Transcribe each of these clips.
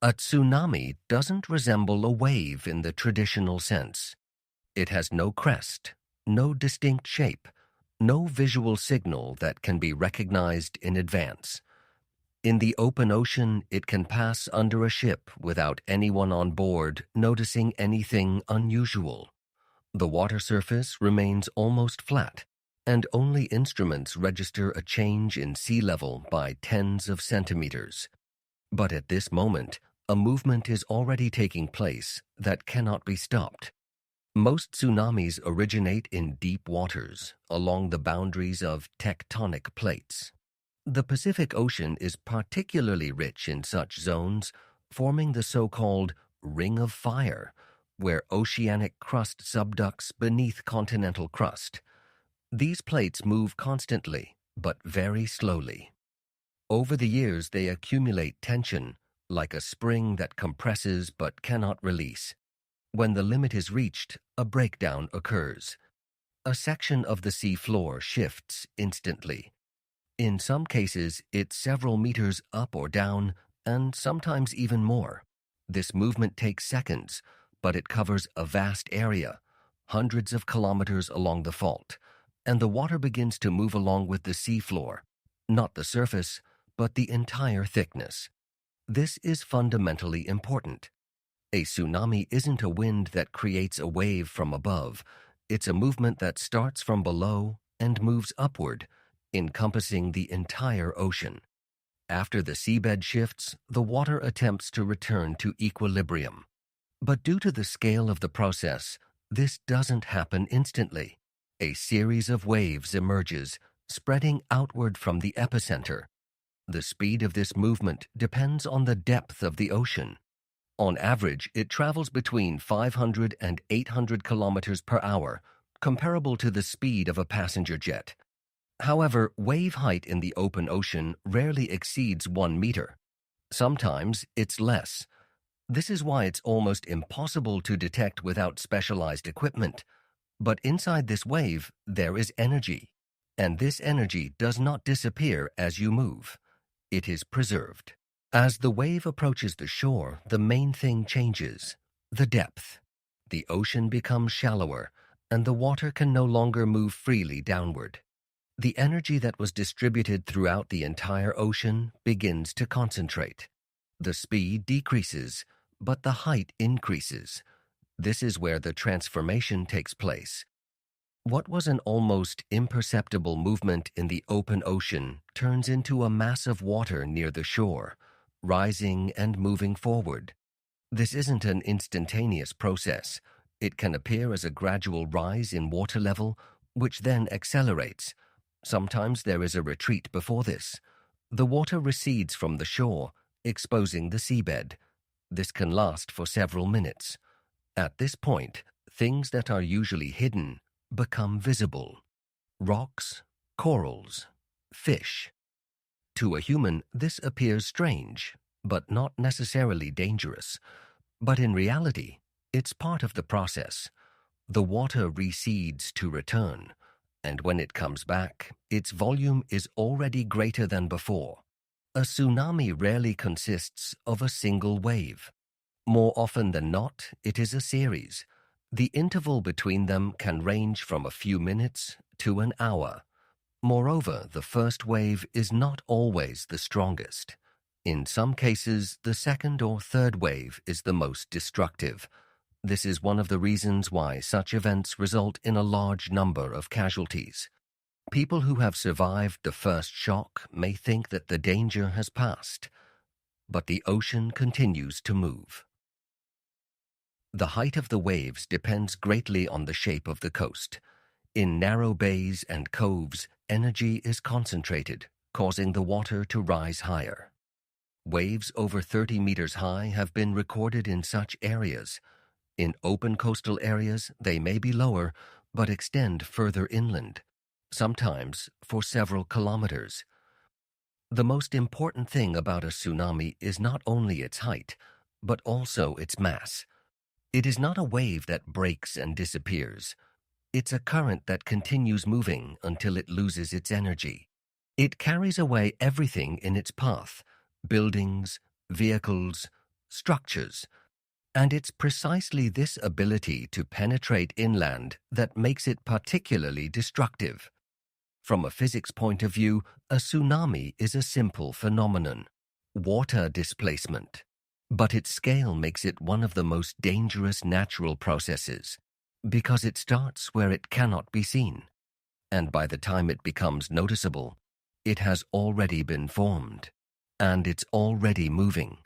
A tsunami doesn't resemble a wave in the traditional sense. It has no crest, no distinct shape, no visual signal that can be recognized in advance. In the open ocean, it can pass under a ship without anyone on board noticing anything unusual. The water surface remains almost flat, and only instruments register a change in sea level by tens of centimeters. But at this moment, a movement is already taking place that cannot be stopped. Most tsunamis originate in deep waters, along the boundaries of tectonic plates. The Pacific Ocean is particularly rich in such zones, forming the so-called Ring of Fire, where oceanic crust subducts beneath continental crust. These plates move constantly, but very slowly. Over the years, they accumulate tension, like a spring that compresses but cannot release. When the limit is reached, a breakdown occurs. A section of the sea floor shifts instantly. In some cases, it's several meters up or down, and sometimes even more. This movement takes seconds, but it covers a vast area, hundreds of kilometers along the fault, and the water begins to move along with the seafloor, not the surface, but the entire thickness. This is fundamentally important. A tsunami isn't a wind that creates a wave from above. It's a movement that starts from below and moves upward, encompassing the entire ocean. After the seabed shifts, the water attempts to return to equilibrium. But due to the scale of the process, this doesn't happen instantly. A series of waves emerges, spreading outward from the epicenter. The speed of this movement depends on the depth of the ocean. On average, it travels between 500 and 800 kilometers per hour, comparable to the speed of a passenger jet. However, wave height in the open ocean rarely exceeds 1 meter. Sometimes it's less. This is why it's almost impossible to detect without specialized equipment. But inside this wave, there is energy. And this energy does not disappear as you move. It is preserved. As the wave approaches the shore, the main thing changes: the depth. The ocean becomes shallower, and the water can no longer move freely downward. The energy that was distributed throughout the entire ocean begins to concentrate. The speed decreases, but the height increases. This is where the transformation takes place. What was an almost imperceptible movement in the open ocean turns into a mass of water near the shore, rising and moving forward. This isn't an instantaneous process. It can appear as a gradual rise in water level, which then accelerates. Sometimes there is a retreat before this. The water recedes from the shore, exposing the seabed. This can last for several minutes. At this point, things that are usually hidden become visible. Rocks, corals, fish. To a human, this appears strange, but not necessarily dangerous. But in reality, it's part of the process. The water recedes to return, and when it comes back, its volume is already greater than before. A tsunami rarely consists of a single wave. More often than not, it is a series. The interval between them can range from a few minutes to an hour. Moreover, the first wave is not always the strongest. In some cases, the second or third wave is the most destructive. This is one of the reasons why such events result in a large number of casualties. People who have survived the first shock may think that the danger has passed, but the ocean continues to move. The height of the waves depends greatly on the shape of the coast. In narrow bays and coves, energy is concentrated, causing the water to rise higher. Waves over 30 meters high have been recorded in such areas. In open coastal areas, they may be lower, but extend further inland, sometimes for several kilometers. The most important thing about a tsunami is not only its height, but also its mass. It is not a wave that breaks and disappears. It's a current that continues moving until it loses its energy. It carries away everything in its path: buildings, vehicles, structures. And it's precisely this ability to penetrate inland that makes it particularly destructive. From a physics point of view, a tsunami is a simple phenomenon, water displacement. But its scale makes it one of the most dangerous natural processes, because it starts where it cannot be seen. And by the time it becomes noticeable, it has already been formed, and it's already moving.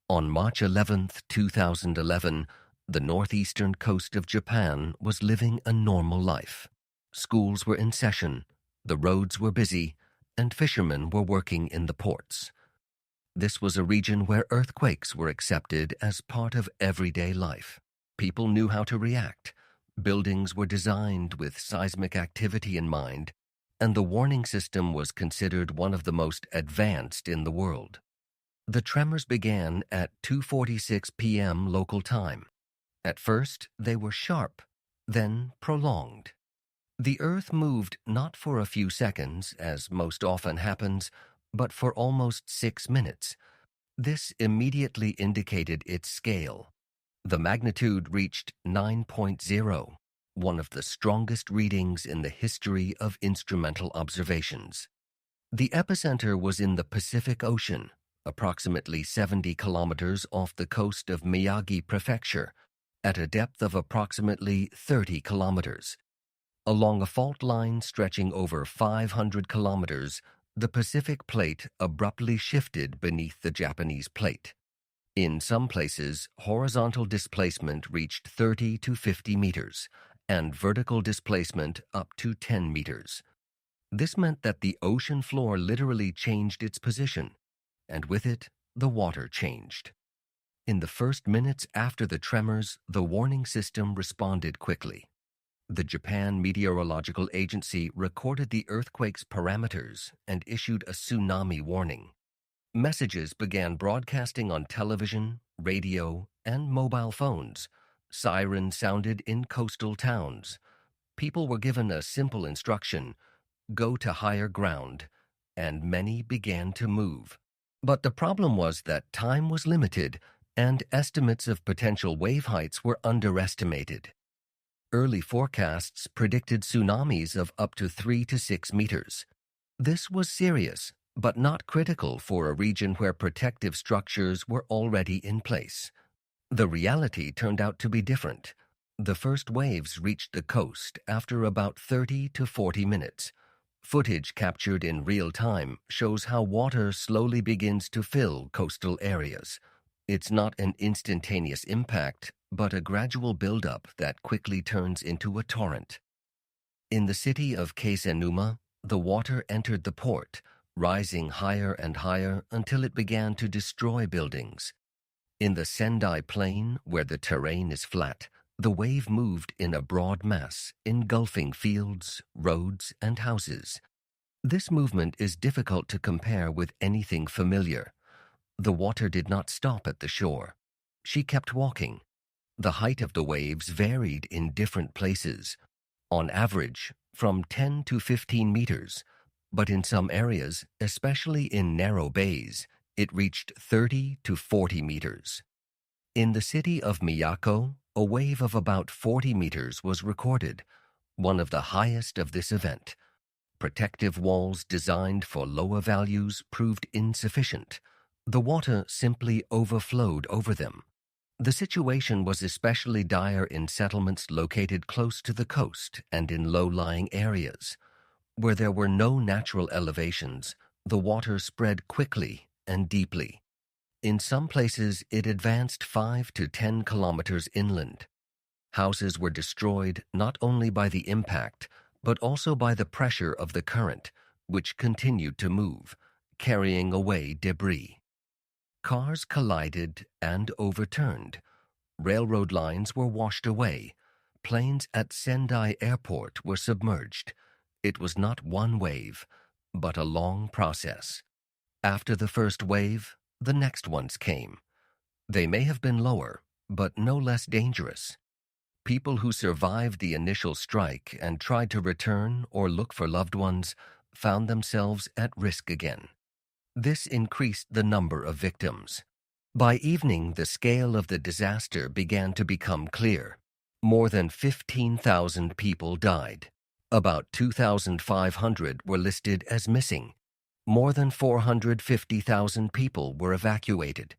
On March 11, 2011, the northeastern coast of Japan was living a normal life. Schools were in session, the roads were busy, and fishermen were working in the ports. This was a region where earthquakes were accepted as part of everyday life. People knew how to react. Buildings were designed with seismic activity in mind, and the warning system was considered one of the most advanced in the world. The tremors began at 2:46 p.m. local time. At first, they were sharp, then prolonged. The Earth moved not for a few seconds, as most often happens, but for almost 6 minutes. This immediately indicated its scale. The magnitude reached 9.0, one of the strongest readings in the history of instrumental observations. The epicenter was in the Pacific Ocean, approximately 70 kilometers off the coast of Miyagi Prefecture, at a depth of approximately 30 kilometers. Along a fault line stretching over 500 kilometers, the Pacific Plate abruptly shifted beneath the Japanese plate. In some places, horizontal displacement reached 30 to 50 meters, and vertical displacement up to 10 meters. This meant that the ocean floor literally changed its position, and with it, the water changed. In the first minutes after the tremors, the warning system responded quickly. The Japan Meteorological Agency recorded the earthquake's parameters and issued a tsunami warning. Messages began broadcasting on television, radio, and mobile phones. Sirens sounded in coastal towns. People were given a simple instruction: go to higher ground, and many began to move. But the problem was that time was limited, and estimates of potential wave heights were underestimated. Early forecasts predicted tsunamis of up to 3 to 6 meters. This was serious, but not critical for a region where protective structures were already in place. The reality turned out to be different. The first waves reached the coast after about 30 to 40 minutes. Footage captured in real time shows how water slowly begins to fill coastal areas. It's not an instantaneous impact, but a gradual buildup that quickly turns into a torrent. In the city of Keisenuma, the water entered the port, rising higher and higher until it began to destroy buildings. In the Sendai Plain, where the terrain is flat, the wave moved in a broad mass, engulfing fields, roads, and houses. This movement is difficult to compare with anything familiar. The water did not stop at the shore. She kept walking. The height of the waves varied in different places, on average from 10 to 15 meters, but in some areas, especially in narrow bays, it reached 30 to 40 meters. In the city of Miyako, a wave of about 40 meters was recorded, one of the highest of this event. Protective walls designed for lower values proved insufficient. The water simply overflowed over them. The situation was especially dire in settlements located close to the coast and in low-lying areas. Where there were no natural elevations, the water spread quickly and deeply. In some places, it advanced 5 to 10 kilometers inland. Houses were destroyed not only by the impact, but also by the pressure of the current, which continued to move, carrying away debris. Cars collided and overturned. Railroad lines were washed away. Planes at Sendai Airport were submerged. It was not one wave, but a long process. After the first wave, the next ones came. They may have been lower, but no less dangerous. People who survived the initial strike and tried to return or look for loved ones found themselves at risk again. This increased the number of victims. By evening, the scale of the disaster began to become clear. More than 15,000 people died. About 2,500 were listed as missing. More than 450,000 people were evacuated.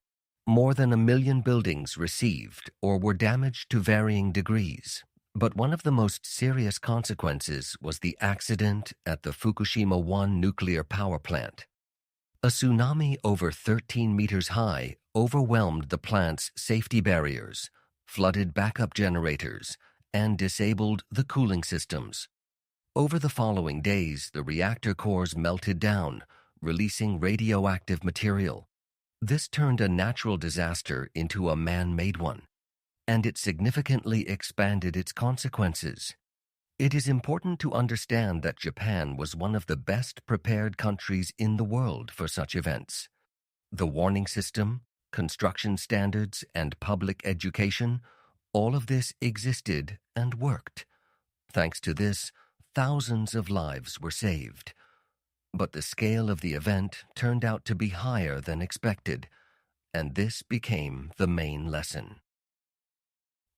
More than 1 million buildings received or were damaged to varying degrees. But one of the most serious consequences was the accident at the Fukushima 1 nuclear power plant. A tsunami over 13 meters high overwhelmed the plant's safety barriers, flooded backup generators, and disabled the cooling systems. Over the following days, the reactor cores melted down, releasing radioactive material. This turned a natural disaster into a man-made one, and it significantly expanded its consequences. It is important to understand that Japan was one of the best prepared countries in the world for such events. The warning system, construction standards, and public education, all of this existed and worked. Thanks to this, thousands of lives were saved. But the scale of the event turned out to be higher than expected, and this became the main lesson.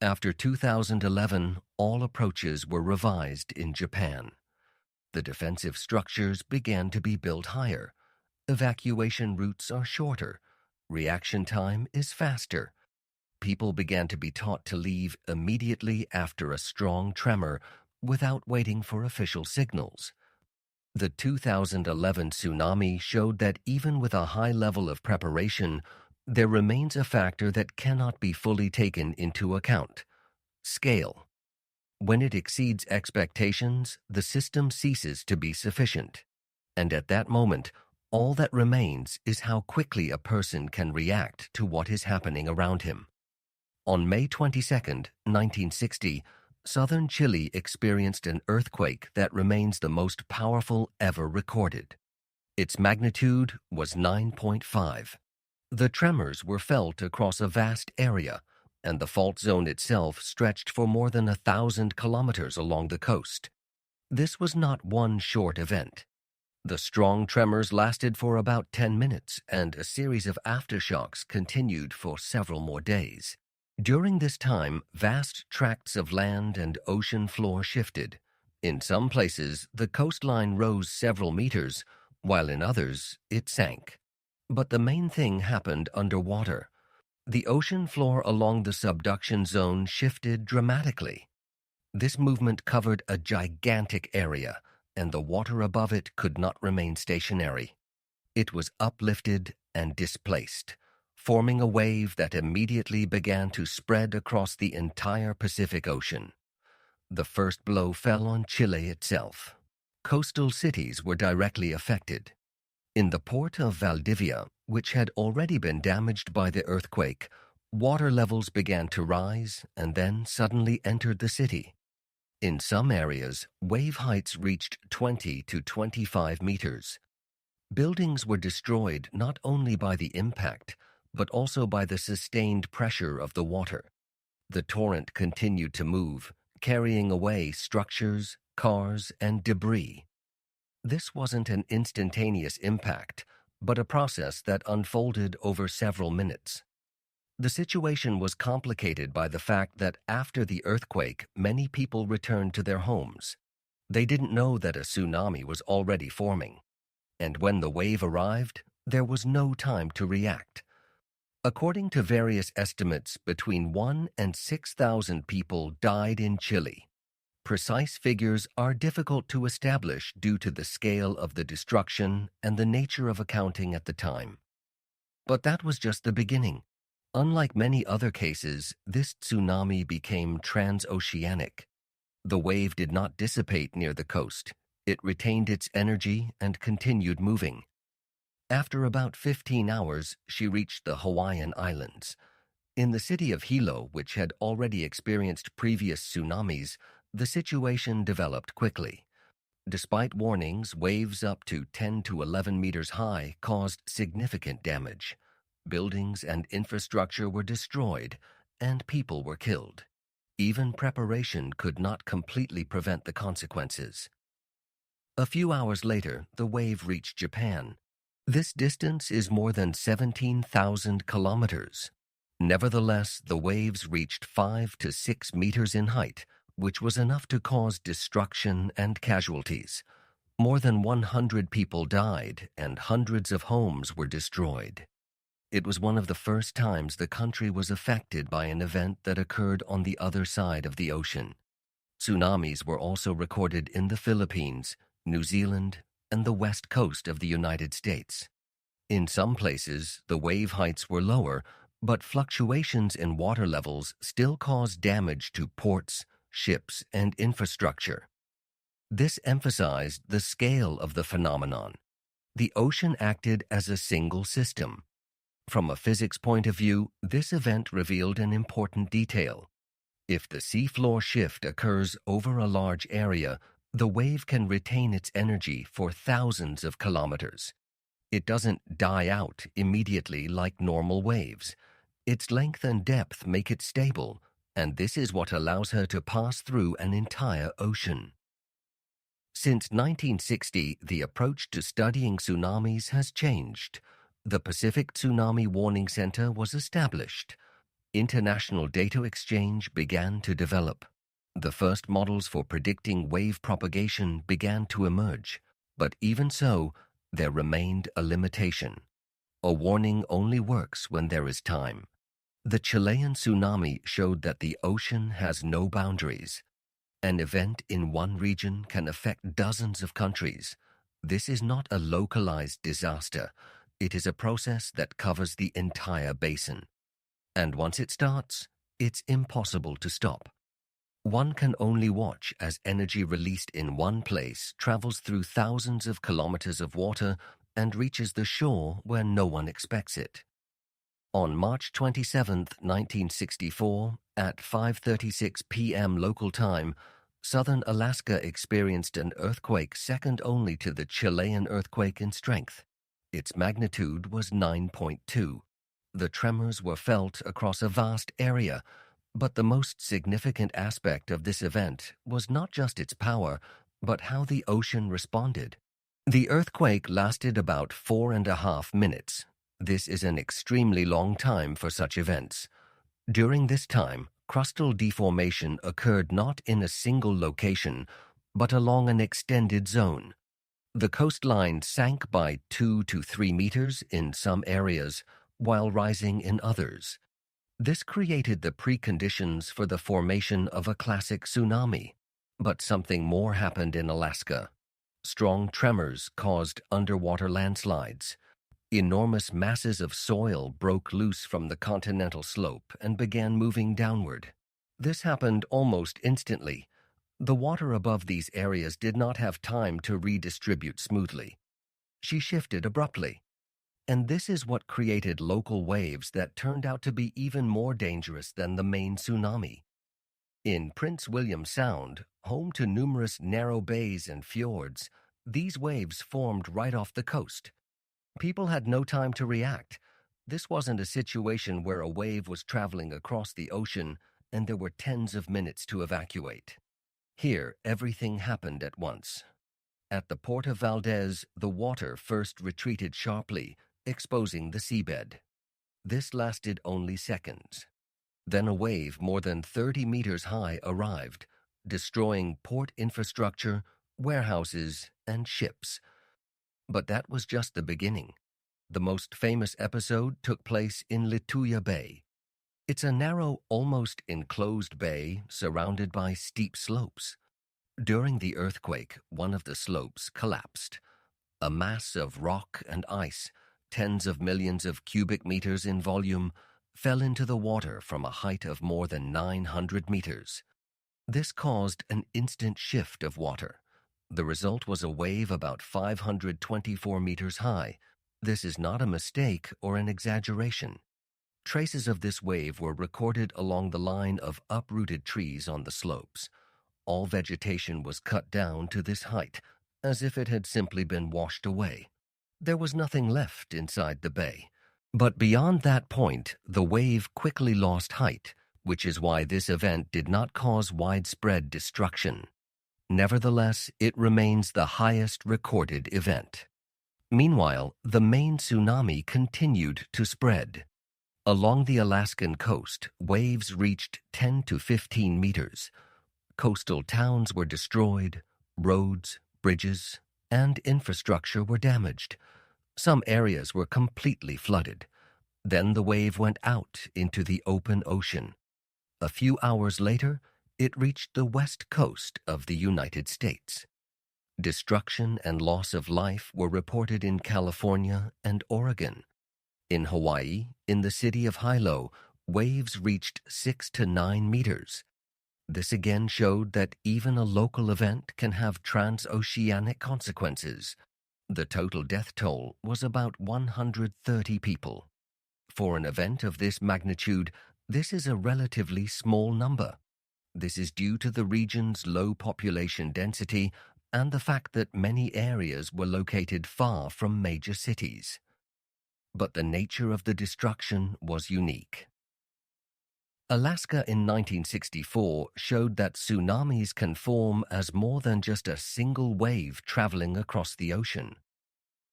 After 2011, all approaches were revised in Japan. The defensive structures began to be built higher. Evacuation routes are shorter. Reaction time is faster. People began to be taught to leave immediately after a strong tremor without waiting for official signals. The 2011 tsunami showed that even with a high level of preparation, there remains a factor that cannot be fully taken into account: scale. When it exceeds expectations, the system ceases to be sufficient. And at that moment, all that remains is how quickly a person can react to what is happening around him. On May 22, 1960, southern Chile experienced an earthquake that remains the most powerful ever recorded. Its magnitude was 9.5. The tremors were felt across a vast area, and the fault zone itself stretched for more than 1,000 kilometers along the coast. This was not one short event. The strong tremors lasted for about 10 minutes, and a series of aftershocks continued for several more days. During this time, vast tracts of land and ocean floor shifted. In some places, the coastline rose several meters, while in others, it sank. But the main thing happened underwater. The ocean floor along the subduction zone shifted dramatically. This movement covered a gigantic area, and the water above it could not remain stationary. It was uplifted and displaced, forming a wave that immediately began to spread across the entire Pacific Ocean. The first blow fell on Chile itself. Coastal cities were directly affected. In the port of Valdivia, which had already been damaged by the earthquake, water levels began to rise and then suddenly entered the city. In some areas, wave heights reached 20 to 25 meters. Buildings were destroyed not only by the impact, but also by the sustained pressure of the water. The torrent continued to move, carrying away structures, cars, and debris. This wasn't an instantaneous impact, but a process that unfolded over several minutes. The situation was complicated by the fact that after the earthquake, many people returned to their homes. They didn't know that a tsunami was already forming. And when the wave arrived, there was no time to react. According to various estimates, between 1,000 and 6,000 people died in Chile. Precise figures are difficult to establish due to the scale of the destruction and the nature of accounting at the time. But that was just the beginning. Unlike many other cases, this tsunami became transoceanic. The wave did not dissipate near the coast. It retained its energy and continued moving. After about 15 hours, she reached the Hawaiian Islands. In the city of Hilo, which had already experienced previous tsunamis, the situation developed quickly. Despite warnings, waves up to 10 to 11 meters high caused significant damage. Buildings and infrastructure were destroyed, and people were killed. Even preparation could not completely prevent the consequences. A few hours later, the wave reached Japan. This distance is more than 17,000 kilometers. Nevertheless, the waves reached 5 to 6 meters in height, which was enough to cause destruction and casualties. More than 100 people died and hundreds of homes were destroyed. It was one of the first times the country was affected by an event that occurred on the other side of the ocean. Tsunamis were also recorded in the Philippines, New Zealand, and the west coast of the United States. In some places, the wave heights were lower, but fluctuations in water levels still caused damage to ports, ships, and infrastructure. This emphasized the scale of the phenomenon. The ocean acted as a single system. From a physics point of view, this event revealed an important detail. If the seafloor shift occurs over a large area, the wave can retain its energy for thousands of kilometers. It doesn't die out immediately like normal waves. Its length and depth make it stable, and this is what allows her to pass through an entire ocean. Since 1960, the approach to studying tsunamis has changed. The Pacific Tsunami Warning Center was established. International data exchange began to develop. The first models for predicting wave propagation began to emerge, but even so, there remained a limitation. A warning only works when there is time. The Chilean tsunami showed that the ocean has no boundaries. An event in one region can affect dozens of countries. This is not a localized disaster. It is a process that covers the entire basin. And once it starts, it's impossible to stop. One can only watch as energy released in one place travels through thousands of kilometers of water and reaches the shore where no one expects it. On March 27, 1964, at 5:36 p.m. local time, southern Alaska experienced an earthquake second only to the Chilean earthquake in strength. Its magnitude was 9.2. The tremors were felt across a vast area, but the most significant aspect of this event was not just its power, but how the ocean responded. The earthquake lasted about 4.5 minutes. This is an extremely long time for such events. During this time, crustal deformation occurred not in a single location, but along an extended zone. The coastline sank by 2 to 3 meters in some areas, while rising in others. This created the preconditions for the formation of a classic tsunami. But something more happened in Alaska. Strong tremors caused underwater landslides. Enormous masses of soil broke loose from the continental slope and began moving downward. This happened almost instantly. The water above these areas did not have time to redistribute smoothly. She shifted abruptly. And this is what created local waves that turned out to be even more dangerous than the main tsunami. In Prince William Sound, home to numerous narrow bays and fjords, these waves formed right off the coast. People had no time to react. This wasn't a situation where a wave was traveling across the ocean and there were tens of minutes to evacuate. Here, everything happened at once. At the port of Valdez, the water first retreated sharply, exposing the seabed. This lasted only seconds. Then a wave more than 30 meters high arrived, destroying port infrastructure, warehouses, and ships. But that was just the beginning. The most famous episode took place in Lituya Bay. It's a narrow, almost enclosed bay surrounded by steep slopes. During the earthquake, one of the slopes collapsed. A mass of rock and ice, tens of millions of cubic meters in volume, fell into the water from a height of more than 900 meters. This caused an instant shift of water. The result was a wave about 524 meters high. This is not a mistake or an exaggeration. Traces of this wave were recorded along the line of uprooted trees on the slopes. All vegetation was cut down to this height, as if it had simply been washed away. There was nothing left inside the bay. But beyond that point, the wave quickly lost height, which is why this event did not cause widespread destruction. Nevertheless, it remains the highest recorded event. Meanwhile, the main tsunami continued to spread. Along the Alaskan coast, waves reached 10 to 15 meters. Coastal towns were destroyed, roads, bridges, and infrastructure were damaged. Some areas were completely flooded. Then the wave went out into the open ocean. A few hours later, it reached the west coast of the United States. Destruction and loss of life were reported in California and Oregon. In Hawaii, in the city of Hilo, waves reached 6 to 9 meters. This again showed that even a local event can have transoceanic consequences. The total death toll was about 130 people. For an event of this magnitude, this is a relatively small number. This is due to the region's low population density and the fact that many areas were located far from major cities. But the nature of the destruction was unique. Alaska in 1964 showed that tsunamis can form as more than just a single wave traveling across the ocean.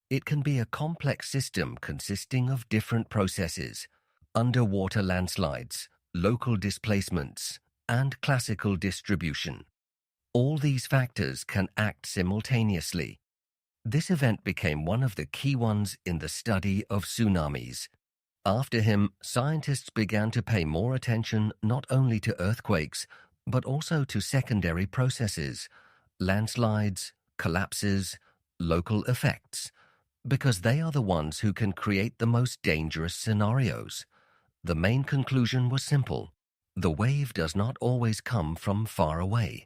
It can be a complex system consisting of different processes: underwater landslides, local displacements, and classical distribution. All these factors can act simultaneously. This event became one of the key ones in the study of tsunamis. After him, scientists began to pay more attention not only to earthquakes, but also to secondary processes, landslides, collapses, local effects, because they are the ones who can create the most dangerous scenarios. The main conclusion was simple: the wave does not always come from far away.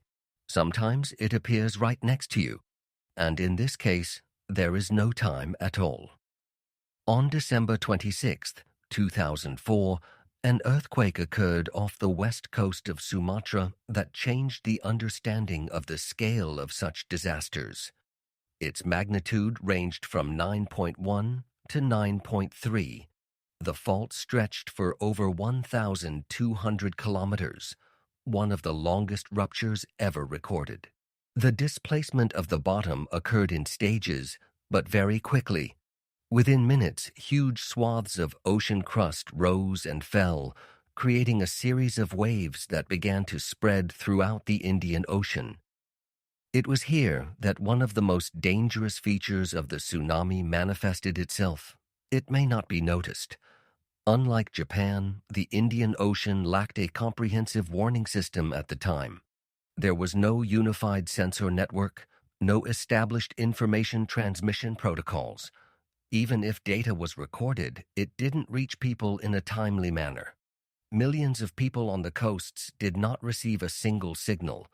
Sometimes it appears right next to you, and in this case, there is no time at all. On December 26, 2004, an earthquake occurred off the west coast of Sumatra that changed the understanding of the scale of such disasters. Its magnitude ranged from 9.1 to 9.3. The fault stretched for over 1,200 kilometers, one of the longest ruptures ever recorded. The displacement of the bottom occurred in stages, but very quickly. Within minutes, huge swaths of ocean crust rose and fell, creating a series of waves that began to spread throughout the Indian Ocean. It was here that one of the most dangerous features of the tsunami manifested itself. It may not be noticed. Unlike Japan, the Indian Ocean lacked a comprehensive warning system at the time. There was no unified sensor network, no established information transmission protocols. Even if data was recorded, it didn't reach people in a timely manner. Millions of people on the coasts did not receive a single signal.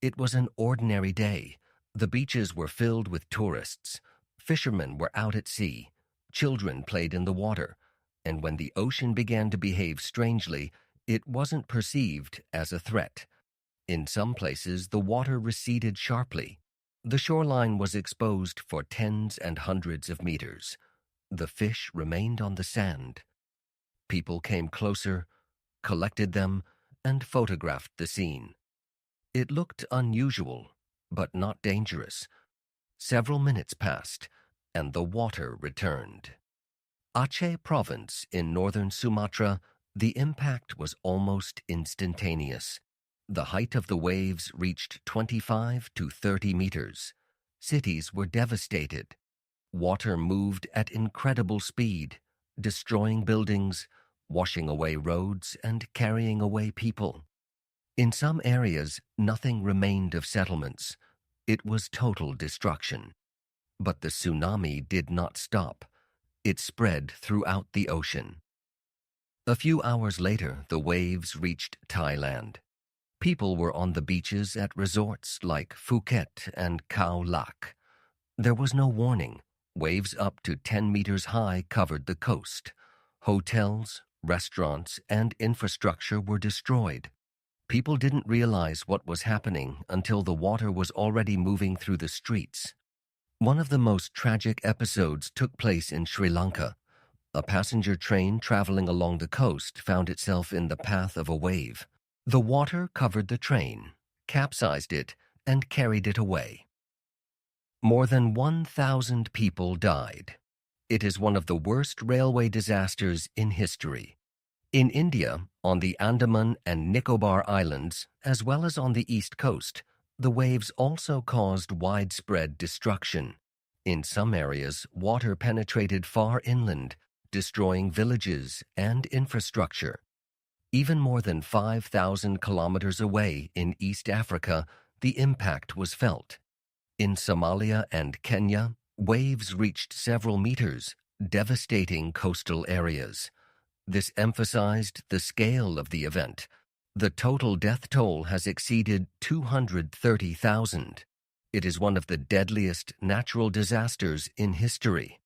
It was an ordinary day. The beaches were filled with tourists. Fishermen were out at sea. Children played in the water. And when the ocean began to behave strangely, it wasn't perceived as a threat. In some places, the water receded sharply. The shoreline was exposed for tens and hundreds of meters. The fish remained on the sand. People came closer, collected them, and photographed the scene. It looked unusual, but not dangerous. Several minutes passed, and the water returned. Aceh province in northern Sumatra, the impact was almost instantaneous. The height of the waves reached 25 to 30 meters. Cities were devastated. Water moved at incredible speed, destroying buildings, washing away roads, and carrying away people. In some areas, nothing remained of settlements. It was total destruction. But the tsunami did not stop. It spread throughout the ocean. A few hours later, the waves reached Thailand. People were on the beaches at resorts like Phuket and Khao Lak. There was no warning. Waves up to 10 meters high covered the coast. Hotels, restaurants, and infrastructure were destroyed. People didn't realize what was happening until the water was already moving through the streets. One of the most tragic episodes took place in Sri Lanka. A passenger train traveling along the coast found itself in the path of a wave. The water covered the train, capsized it, and carried it away. More than 1,000 people died. It is one of the worst railway disasters in history. In India, on the Andaman and Nicobar Islands, as well as on the East Coast, the waves also caused widespread destruction. In some areas, water penetrated far inland, destroying villages and infrastructure. Even more than 5,000 kilometers away in East Africa, the impact was felt. In Somalia and Kenya, waves reached several meters, devastating coastal areas. This emphasized the scale of the event. The total death toll has exceeded 230,000. It is one of the deadliest natural disasters in history.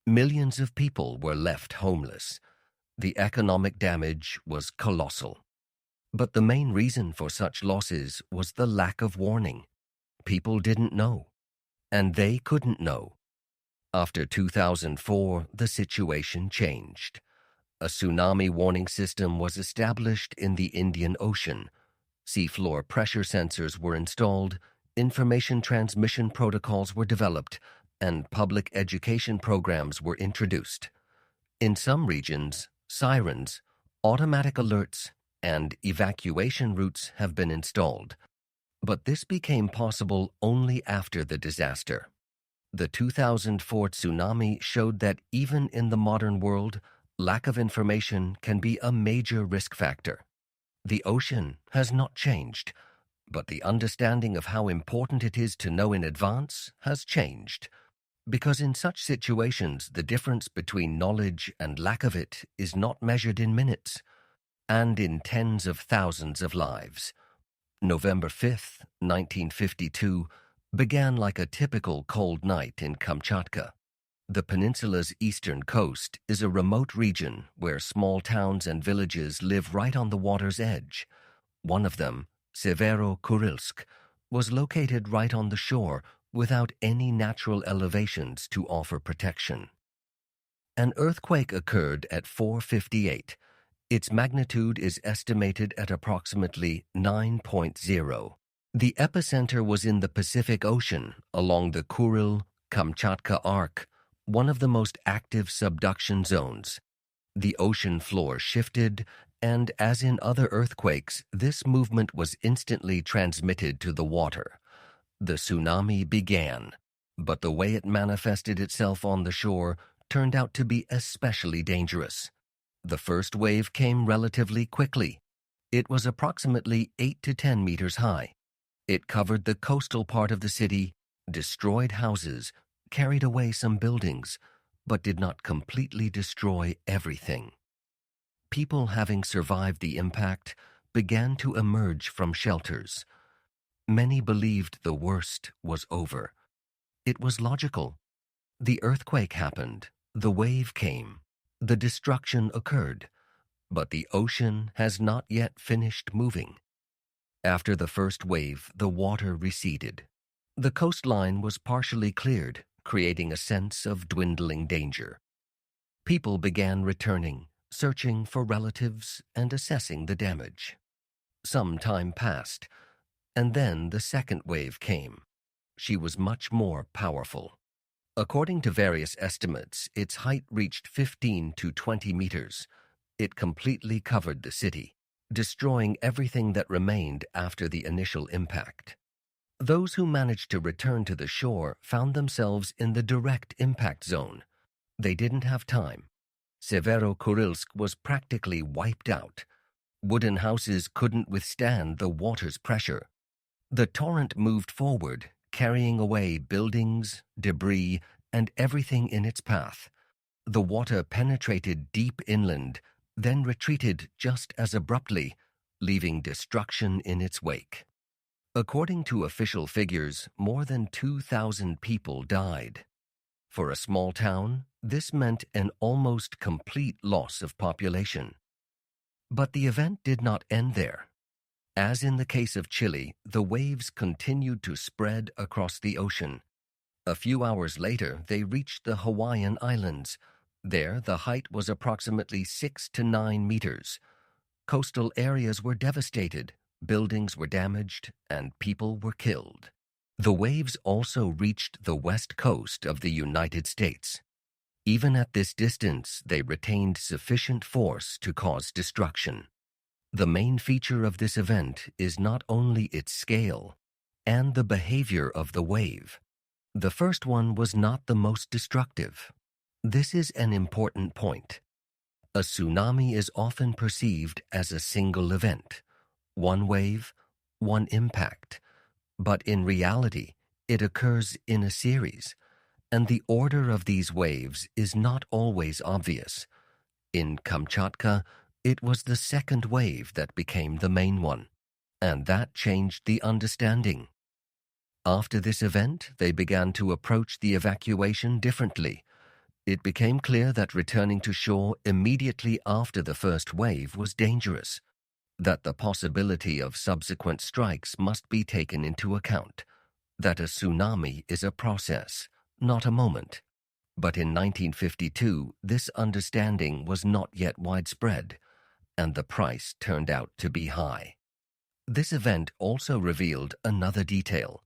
Millions of people were left homeless. The economic damage was colossal. But the main reason for such losses was the lack of warning. People didn't know, and they couldn't know. After 2004, the situation changed. A tsunami warning system was established in the Indian Ocean. Seafloor pressure sensors were installed, information transmission protocols were developed, and public education programs were introduced. In some regions, sirens, automatic alerts, and evacuation routes have been installed. But this became possible only after the disaster. The 2004 tsunami showed that even in the modern world, lack of information can be a major risk factor. The ocean has not changed, but the understanding of how important it is to know in advance has changed. Because in such situations, the difference between knowledge and lack of it is not measured in minutes, and in tens of thousands of lives. November 5th, 1952, began like a typical cold night in Kamchatka. The peninsula's eastern coast is a remote region where small towns and villages live right on the water's edge. One of them, Severo-Kurilsk, was located right on the shore without any natural elevations to offer protection. An earthquake occurred at 4:58. Its magnitude is estimated at approximately 9.0. The epicenter was in the Pacific Ocean along the Kuril-Kamchatka Arc, one of the most active subduction zones. The ocean floor shifted, and as in other earthquakes, this movement was instantly transmitted to the water. The tsunami began, but the way it manifested itself on the shore turned out to be especially dangerous. The first wave came relatively quickly. It was approximately 8 to 10 meters high. It covered the coastal part of the city, destroyed houses, carried away some buildings, but did not completely destroy everything. People having survived the impact began to emerge from shelters. Many believed the worst was over. It was logical. The earthquake happened, the wave came, the destruction occurred, but the ocean has not yet finished moving. After the first wave, the water receded. The coastline was partially cleared, creating a sense of dwindling danger. People began returning, searching for relatives and assessing the damage. Some time passed, and then the second wave came. She was much more powerful. According to various estimates, its height reached 15 to 20 meters. It completely covered the city, destroying everything that remained after the initial impact. Those who managed to return to the shore found themselves in the direct impact zone. They didn't have time. Severo-Kurilsk was practically wiped out. Wooden houses couldn't withstand the water's pressure. The torrent moved forward, carrying away buildings, debris, and everything in its path. The water penetrated deep inland, then retreated just as abruptly, leaving destruction in its wake. According to official figures, more than 2,000 people died. For a small town, this meant an almost complete loss of population. But the event did not end there. As in the case of Chile, the waves continued to spread across the ocean. A few hours later, they reached the Hawaiian Islands. There, the height was approximately 6 to 9 meters. Coastal areas were devastated, buildings were damaged, and people were killed. The waves also reached the west coast of the United States. Even at this distance, they retained sufficient force to cause destruction. The main feature of this event is not only its scale and the behavior of the wave. The first one was not the most destructive. This is an important point. A tsunami is often perceived as a single event, one wave, one impact, but in reality, it occurs in a series, and the order of these waves is not always obvious. In Kamchatka, it was the second wave that became the main one, and that changed the understanding. After this event, they began to approach the evacuation differently. It became clear that returning to shore immediately after the first wave was dangerous, that the possibility of subsequent strikes must be taken into account, that a tsunami is a process, not a moment. But in 1952, this understanding was not yet widespread, and the price turned out to be high. This event also revealed another detail.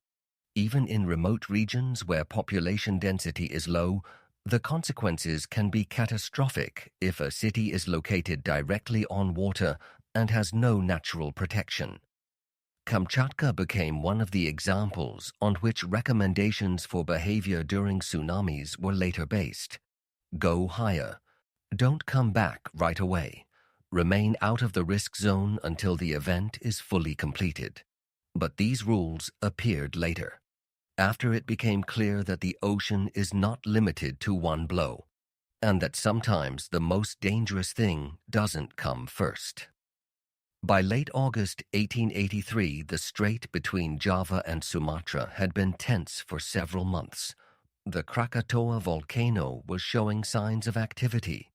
Even in remote regions where population density is low, the consequences can be catastrophic if a city is located directly on water and has no natural protection. Kamchatka became one of the examples on which recommendations for behavior during tsunamis were later based. Go higher. Don't come back right away. Remain out of the risk zone until the event is fully completed. But these rules appeared later, after it became clear that the ocean is not limited to one blow, and that sometimes the most dangerous thing doesn't come first. By late August 1883, the strait between Java and Sumatra had been tense for several months. The Krakatoa volcano was showing signs of activity.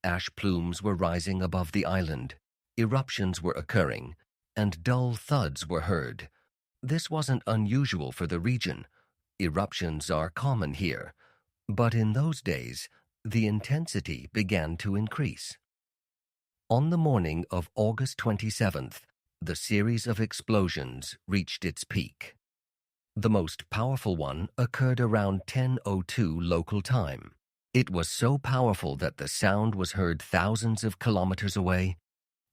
Ash plumes were rising above the island, eruptions were occurring, and dull thuds were heard. This wasn't unusual for the region. Eruptions are common here, but in those days, the intensity began to increase. On the morning of August 27th, the series of explosions reached its peak. The most powerful one occurred around 10:02 local time. It was so powerful that the sound was heard thousands of kilometers away,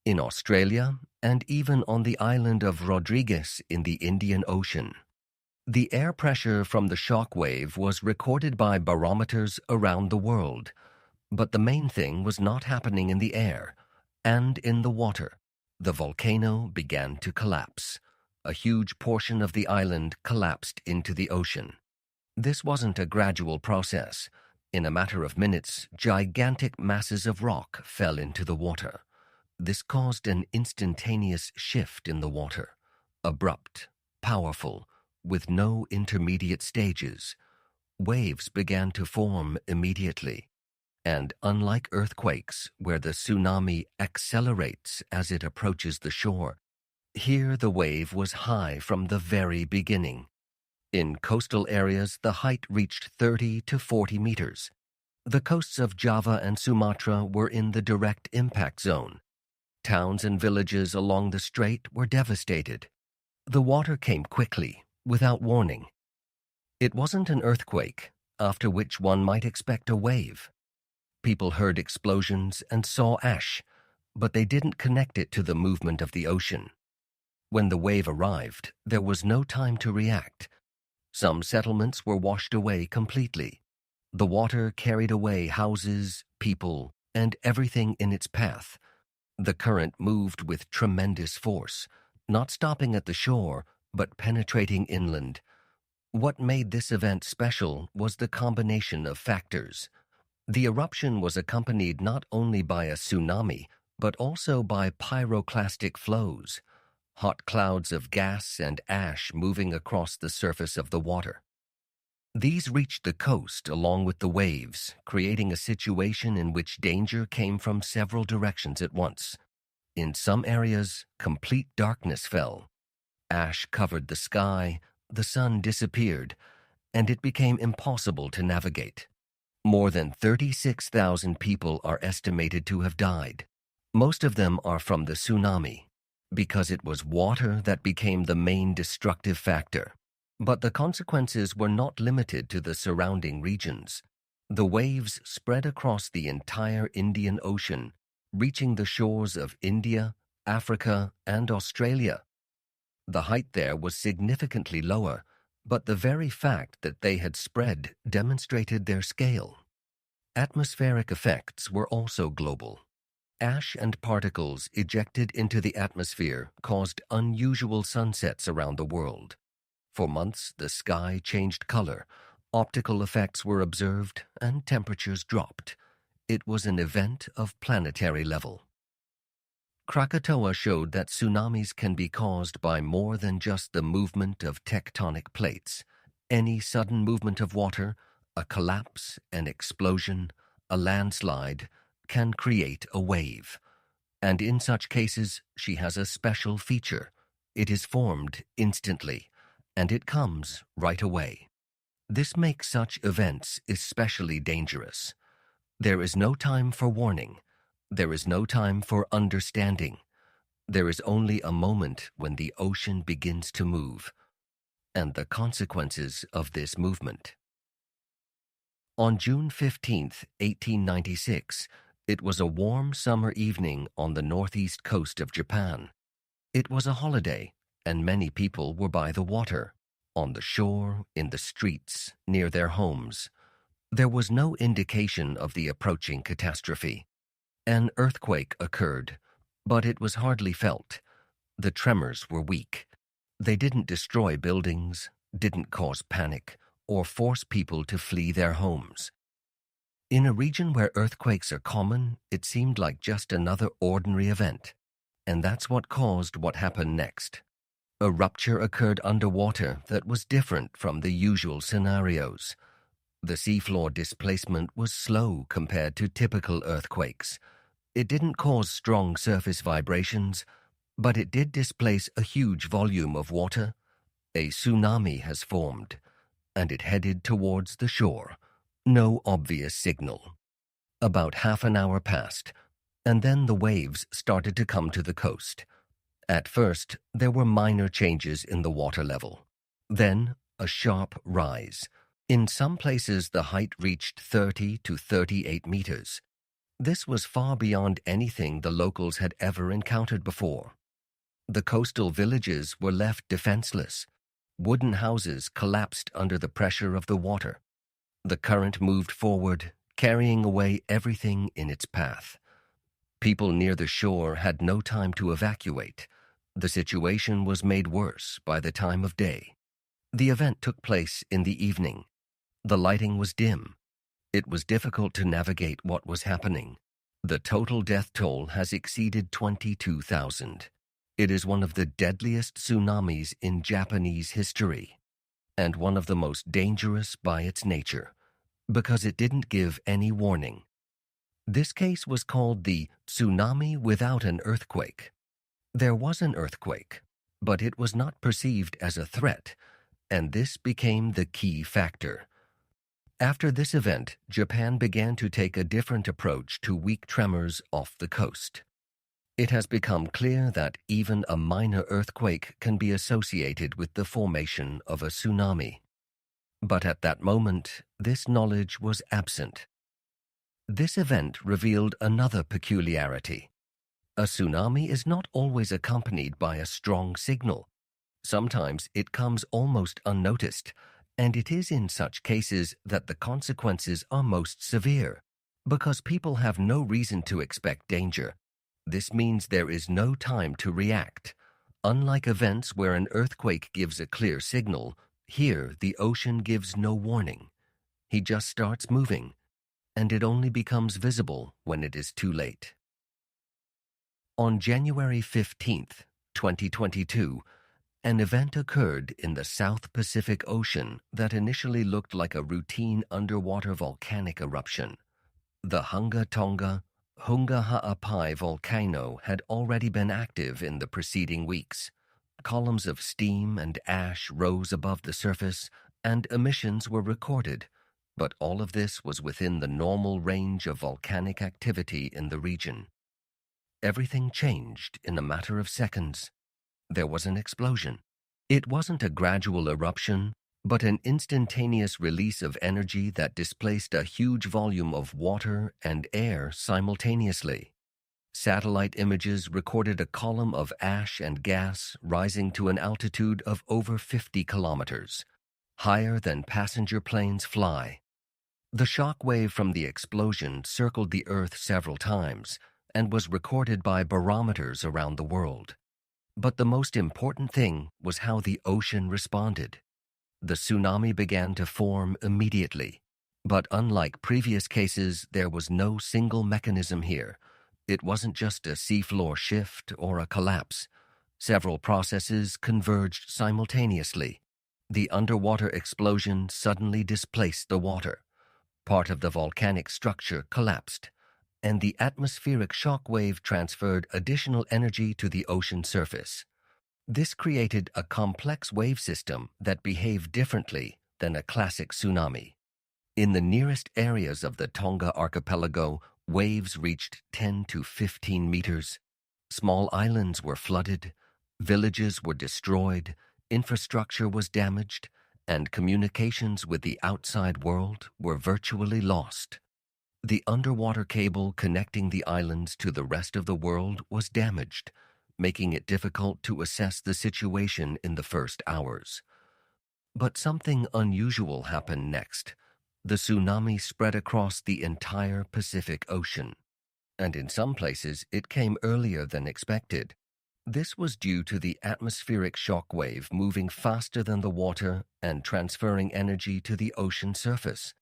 in Australia, and even on the island of Rodrigues in the Indian Ocean. The air pressure from the shock wave was recorded by barometers around the world, but the main thing was not happening in the air and in the water. The volcano began to collapse. A huge portion of the island collapsed into the ocean. This wasn't a gradual process. In a matter of minutes, gigantic masses of rock fell into the water. This caused an instantaneous shift in the water, abrupt, powerful, with no intermediate stages. Waves began to form immediately, and unlike earthquakes, where the tsunami accelerates as it approaches the shore, here the wave was high from the very beginning. In coastal areas, the height reached 30 to 40 meters. The coasts of Java and Sumatra were in the direct impact zone. Towns and villages along the strait were devastated. The water came quickly, without warning. It wasn't an earthquake, after which one might expect a wave. People heard explosions and saw ash, but they didn't connect it to the movement of the ocean. When the wave arrived, there was no time to react. Some settlements were washed away completely. The water carried away houses, people, and everything in its path. The current moved with tremendous force, not stopping at the shore, but penetrating inland. What made this event special was the combination of factors. The eruption was accompanied not only by a tsunami, but also by pyroclastic flows, hot clouds of gas and ash moving across the surface of the water. These reached the coast along with the waves, creating a situation in which danger came from several directions at once. In some areas, complete darkness fell. Ash covered the sky, the sun disappeared, and it became impossible to navigate. More than 36,000 people are estimated to have died. Most of them are from the tsunami, because it was water that became the main destructive factor. But the consequences were not limited to the surrounding regions. The waves spread across the entire Indian Ocean, reaching the shores of India, Africa, and Australia. The height there was significantly lower, but the very fact that they had spread demonstrated their scale. Atmospheric effects were also global. Ash and particles ejected into the atmosphere caused unusual sunsets around the world. For months, the sky changed color, optical effects were observed, and temperatures dropped. It was an event of planetary level. Krakatoa showed that tsunamis can be caused by more than just the movement of tectonic plates. Any sudden movement of water, a collapse, an explosion, a landslide, can create a wave. And in such cases, she has a special feature. It is formed instantly, and it comes right away. This makes such events especially dangerous. There is no time for warning. There is no time for understanding. There is only a moment when the ocean begins to move, and the consequences of this movement. On June 15, 1896, it was a warm summer evening on the northeast coast of Japan. It was a holiday, and many people were by the water, on the shore, in the streets, near their homes. There was no indication of the approaching catastrophe. An earthquake occurred, but it was hardly felt. The tremors were weak. They didn't destroy buildings, didn't cause panic, or force people to flee their homes. In a region where earthquakes are common, it seemed like just another ordinary event. And that's what caused what happened next. A rupture occurred underwater that was different from the usual scenarios. The seafloor displacement was slow compared to typical earthquakes. It didn't cause strong surface vibrations, but it did displace a huge volume of water. A tsunami has formed, and it headed towards the shore. No obvious signal. About half an hour passed, and then the waves started to come to the coast. At first, there were minor changes in the water level. Then, a sharp rise. In some places, the height reached 30 to 38 meters. This was far beyond anything the locals had ever encountered before. The coastal villages were left defenseless. Wooden houses collapsed under the pressure of the water. The current moved forward, carrying away everything in its path. People near the shore had no time to evacuate. The situation was made worse by the time of day. The event took place in the evening. The lighting was dim. It was difficult to navigate what was happening. The total death toll has exceeded 22,000. It is one of the deadliest tsunamis in Japanese history, and one of the most dangerous by its nature, because it didn't give any warning. This case was called the tsunami without an earthquake. There was an earthquake, but it was not perceived as a threat, and this became the key factor. After this event, Japan began to take a different approach to weak tremors off the coast. It has become clear that even a minor earthquake can be associated with the formation of a tsunami. But at that moment, this knowledge was absent. This event revealed another peculiarity. A tsunami is not always accompanied by a strong signal. Sometimes it comes almost unnoticed, and it is in such cases that the consequences are most severe, because people have no reason to expect danger. This means there is no time to react. Unlike events where an earthquake gives a clear signal, here the ocean gives no warning. He just starts moving, and it only becomes visible when it is too late. On January 15, 2022, an event occurred in the South Pacific Ocean that initially looked like a routine underwater volcanic eruption. The Hunga Tonga Hunga Ha'apai volcano had already been active in the preceding weeks. Columns of steam and ash rose above the surface, and emissions were recorded, but all of this was within the normal range of volcanic activity in the region. Everything changed in a matter of seconds. There was an explosion. It wasn't a gradual eruption, but an instantaneous release of energy that displaced a huge volume of water and air simultaneously. Satellite images recorded a column of ash and gas rising to an altitude of over 50 kilometers, higher than passenger planes fly. The shock wave from the explosion circled the Earth several times and was recorded by barometers around the world. But the most important thing was how the ocean responded. The tsunami began to form immediately. But unlike previous cases, there was no single mechanism here. It wasn't just a seafloor shift or a collapse. Several processes converged simultaneously. The underwater explosion suddenly displaced the water. Part of the volcanic structure collapsed, and the atmospheric shock wave transferred additional energy to the ocean surface. This created a complex wave system that behaved differently than a classic tsunami. In the nearest areas of the Tonga archipelago, waves reached 10 to 15 meters. Small islands were flooded, villages were destroyed, infrastructure was damaged, and communications with the outside world were virtually lost. The underwater cable connecting the islands to the rest of the world was damaged, making it difficult to assess the situation in the first hours. But something unusual happened next. The tsunami spread across the entire Pacific Ocean, and in some places it came earlier than expected. This was due to the atmospheric shock wave moving faster than the water and transferring energy to the ocean surface.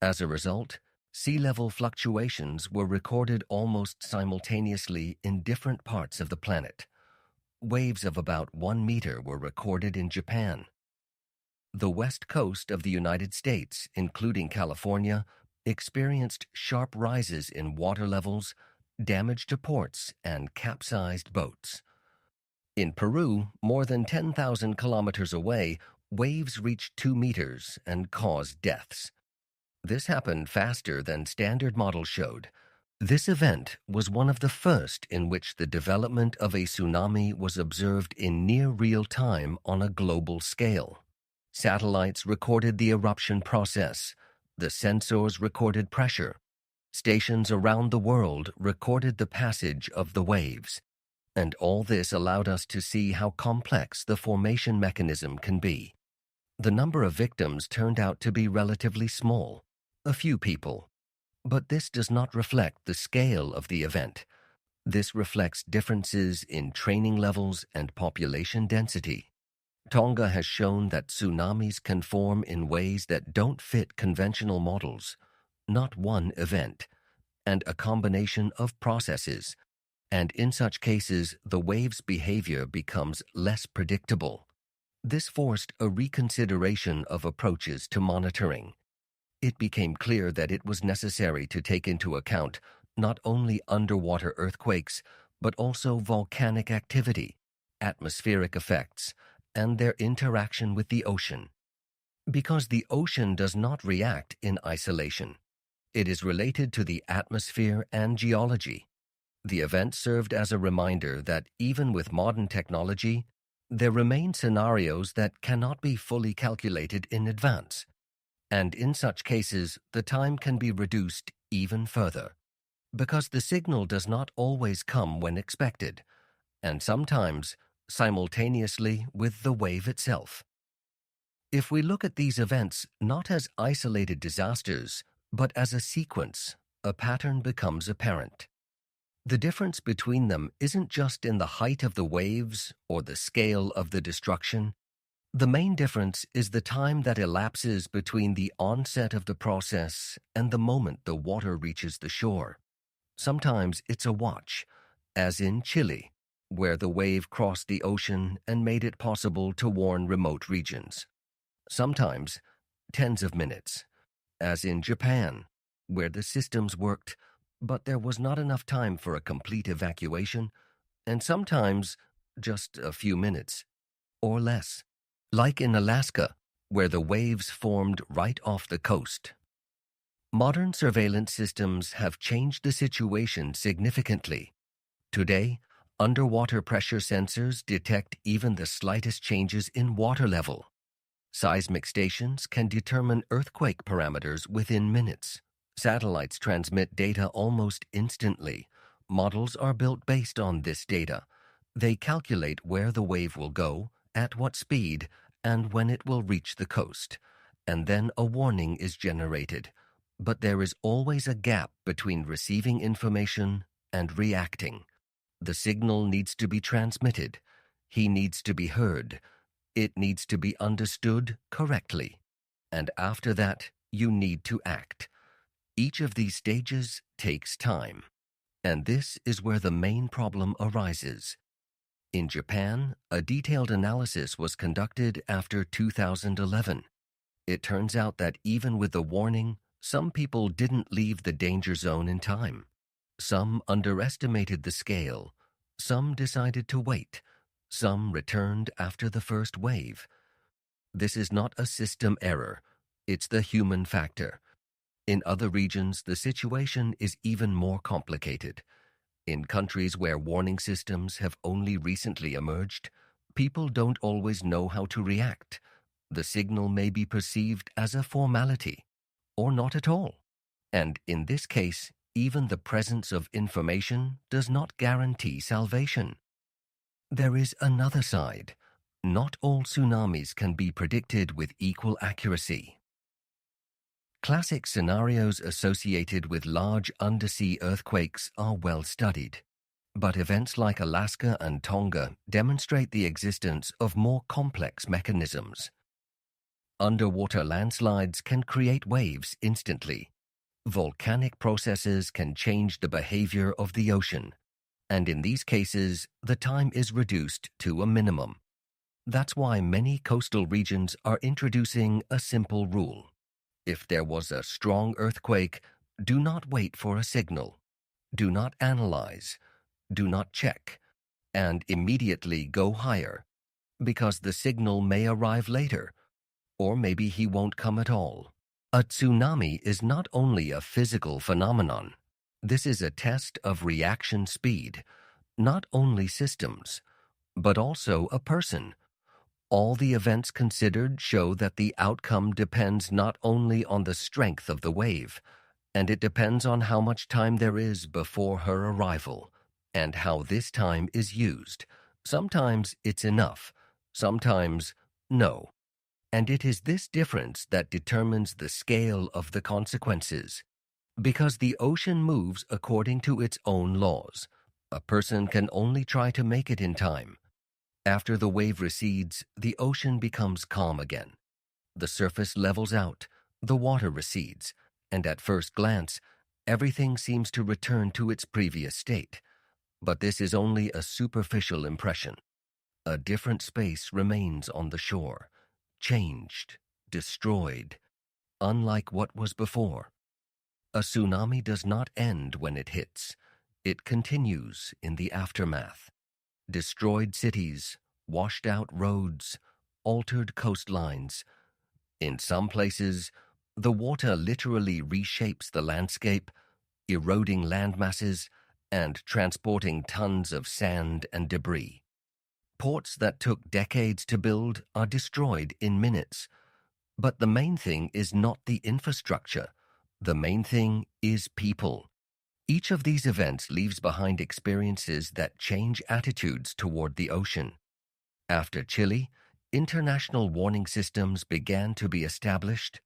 As a result, sea level fluctuations were recorded almost simultaneously in different parts of the planet. Waves of about 1 meter were recorded in Japan. The west coast of the United States, including California, experienced sharp rises in water levels, damage to ports, and capsized boats. In Peru, more than 10,000 kilometers away, waves reached 2 meters and caused deaths. This happened faster than standard models showed. This event was one of the first in which the development of a tsunami was observed in near real time on a global scale. Satellites recorded the eruption process. The sensors recorded pressure. Stations around the world recorded the passage of the waves. And all this allowed us to see how complex the formation mechanism can be. The number of victims turned out to be relatively small, a few people. But this does not reflect the scale of the event. This reflects differences in training levels and population density. Tonga has shown that tsunamis can form in ways that don't fit conventional models, not one event, and a combination of processes. And in such cases, the wave's behavior becomes less predictable. This forced a reconsideration of approaches to monitoring. It became clear that it was necessary to take into account not only underwater earthquakes, but also volcanic activity, atmospheric effects, and their interaction with the ocean. Because the ocean does not react in isolation. It is related to the atmosphere and geology. The event served as a reminder that even with modern technology, there remain scenarios that cannot be fully calculated in advance. And in such cases, the time can be reduced even further, because the signal does not always come when expected, and sometimes simultaneously with the wave itself. If we look at these events not as isolated disasters, but as a sequence, a pattern becomes apparent. The difference between them isn't just in the height of the waves or the scale of the destruction. The main difference is the time that elapses between the onset of the process and the moment the water reaches the shore. Sometimes it's a watch, as in Chile, where the wave crossed the ocean and made it possible to warn remote regions. Sometimes tens of minutes, as in Japan, where the systems worked, but there was not enough time for a complete evacuation, and sometimes just a few minutes, or less, like in Alaska, where the waves formed right off the coast. Modern surveillance systems have changed the situation significantly. Today, Underwater pressure sensors detect even the slightest changes in water level. Seismic stations can determine earthquake parameters within minutes. Satellites transmit data almost instantly. Models are built based on this data. They calculate where the wave will go, at what speed, and when it will reach the coast. And then a warning is generated. But there is always a gap between receiving information and reacting. The signal needs to be transmitted. He needs to be heard. It needs to be understood correctly. And after that, you need to act. Each of these stages takes time. And this is where the main problem arises. In Japan, a detailed analysis was conducted after 2011. It turns out that even with the warning, some people didn't leave the danger zone in time. Some underestimated the scale. Some decided to wait. Some returned after the first wave. This is not a system error. It's the human factor. In other regions, the situation is even more complicated. In countries where warning systems have only recently emerged, people don't always know how to react. The signal may be perceived as a formality, or not at all. And in this case, even the presence of information does not guarantee salvation. There is another side. Not all tsunamis can be predicted with equal accuracy. Classic scenarios associated with large undersea earthquakes are well studied. But events like Alaska and Tonga demonstrate the existence of more complex mechanisms. Underwater landslides can create waves instantly. Volcanic processes can change the behavior of the ocean. And in these cases, the time is reduced to a minimum. That's why many coastal regions are introducing a simple rule. If there was a strong earthquake, do not wait for a signal. Do not analyze. Do not check. And immediately go higher, because the signal may arrive later, or maybe he won't come at all. A tsunami is not only a physical phenomenon. This is a test of reaction speed, not only systems, but also a person. All the events considered show that the outcome depends not only on the strength of the wave, and it depends on how much time there is before her arrival, and how this time is used. Sometimes it's enough, sometimes no. And it is this difference that determines the scale of the consequences. Because the ocean moves according to its own laws, a person can only try to make it in time. After the wave recedes, the ocean becomes calm again. The surface levels out, the water recedes, and at first glance, everything seems to return to its previous state. But this is only a superficial impression. A different space remains on the shore, changed, destroyed, unlike what was before. A tsunami does not end when it hits. It continues in the aftermath. Destroyed cities, washed out roads, altered coastlines. In some places, the water literally reshapes the landscape, eroding landmasses and transporting tons of sand and debris. Ports that took decades to build are destroyed in minutes. But the main thing is not the infrastructure. The main thing is people. Each of these events leaves behind experiences that change attitudes toward the ocean. After Chile, international warning systems began to be established.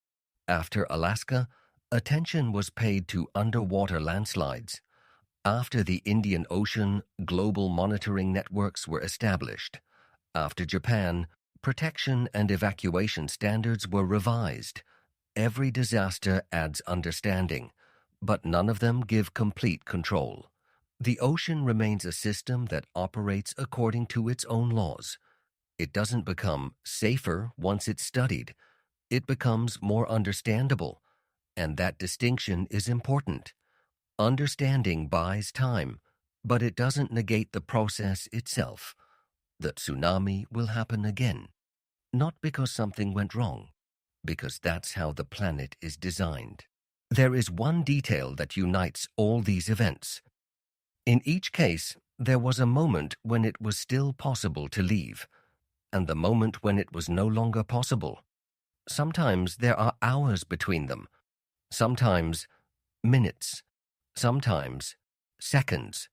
After Alaska, attention was paid to underwater landslides. After the Indian Ocean, global monitoring networks were established. After Japan, protection and evacuation standards were revised. Every disaster adds understanding, but none of them give complete control. The ocean remains a system that operates according to its own laws. It doesn't become safer once it's studied. It becomes more understandable, and that distinction is important. Understanding buys time, but it doesn't negate the process itself. The tsunami will happen again, not because something went wrong, because that's how the planet is designed. There is one detail that unites all these events. In each case, There was a moment when it was still possible to leave, and the moment when it was no longer possible. Sometimes there are hours between them, sometimes minutes, sometimes seconds.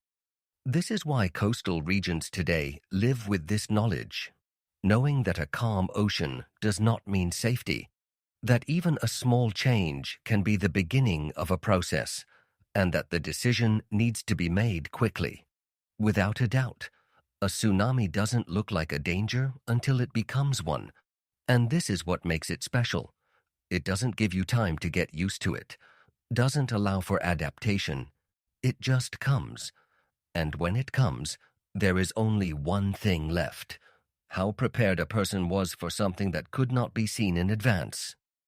This is why coastal regions today live with this knowledge, knowing that a calm ocean does not mean safety, that even a small change can be the beginning of a process, and that the decision needs to be made quickly. Without a doubt, a tsunami doesn't look like a danger until it becomes one, and this is what makes it special. It doesn't give you time to get used to it, doesn't allow for adaptation. It just comes. And when it comes, there is only one thing left: how prepared a person was for something that could not be seen in advance.